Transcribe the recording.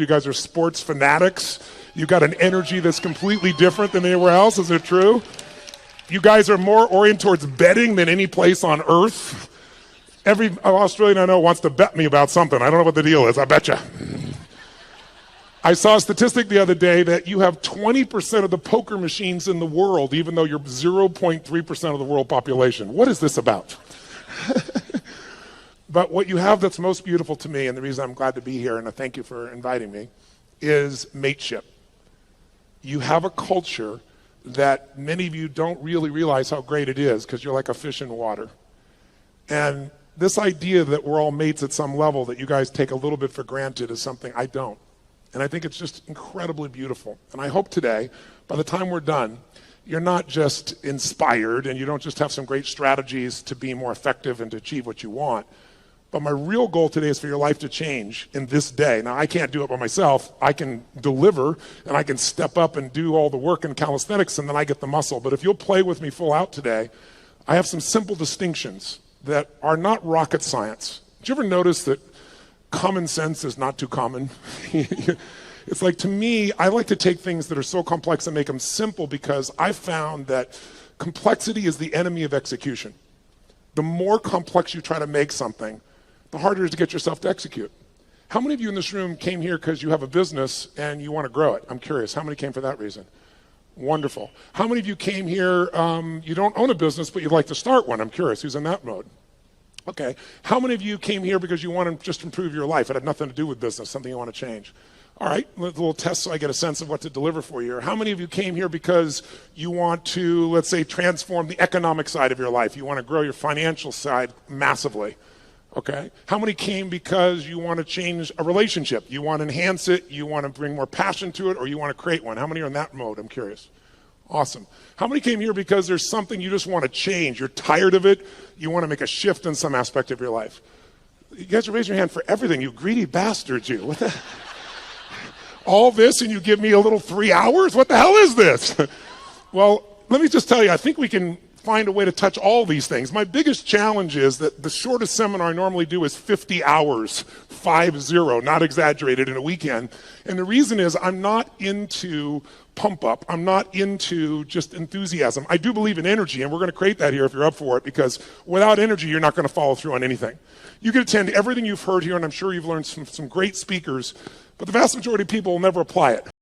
You guys are sports fanatics. You got an energy that's completely different than anywhere else. Is it true? You guys are more oriented towards betting than any place on earth. Every Australian I know wants to bet me about something. I don't know what the deal is. I bet you. I saw a statistic the other day that you have 20% of the poker machines in the world, even though you're 0.3% of the world population. What is this about? But what you have that's most beautiful to me, and the reason I'm glad to be here, and I thank you for inviting me, is mateship. You have a culture that many of you don't really realize how great it is because you're like a fish in water. And this idea that we're all mates at some level that you guys take a little bit for granted is something I don't. And I think it's just incredibly beautiful. And I hope today, by the time we're done, you're not just inspired and you don't just have some great strategies to be more effective and to achieve what you want. But my real goal today is for your life to change in this day. Now, I can't do it by myself. I can deliver and I can step up and do all the work in calisthenics and then I get the muscle. But if you'll play with me full out today, I have some simple distinctions that are not rocket science. Did you ever notice that common sense is not too common? It's like, to me, I like to take things that are so complex and make them simple because I found that complexity is the enemy of execution. The more complex you try to make something, the harder it is to get yourself to execute. How many of you in this room came here because you have a business and you want to grow it? I'm curious. How many came for that reason? Wonderful. How many of you came here, you don't own a business, but you'd like to start one? I'm curious. Who's in that mode? Okay. How many of you came here because you want to just improve your life? It had nothing to do with business, something you want to change. All right, a little test so I get a sense of what to deliver for you. Or how many of you came here because you want to, let's say, transform the economic side of your life? You want to grow your financial side massively. Okay. How many came because you want to change a relationship? You want to enhance it, you want to bring more passion to it, or you want to create one? How many are in that mode? I'm curious. Awesome. How many came here because there's something you just want to change? You're tired of it. You want to make a shift in some aspect of your life. You guys are raising your hand for everything, you greedy bastards, you. What the? All this and you give me a little 3 hours? What the hell is this? Well, let me just tell you, I think we can find a way to touch all these things. My biggest challenge is that the shortest seminar I normally do is 50 hours, 50, not exaggerated, in a weekend. And the reason is I'm not into pump up. I'm not into just enthusiasm. I do believe in energy, and we're going to create that here if you're up for it, because without energy, you're not going to follow through on anything. You can attend everything you've heard here, and I'm sure you've learned from some great speakers, but the vast majority of people will never apply it.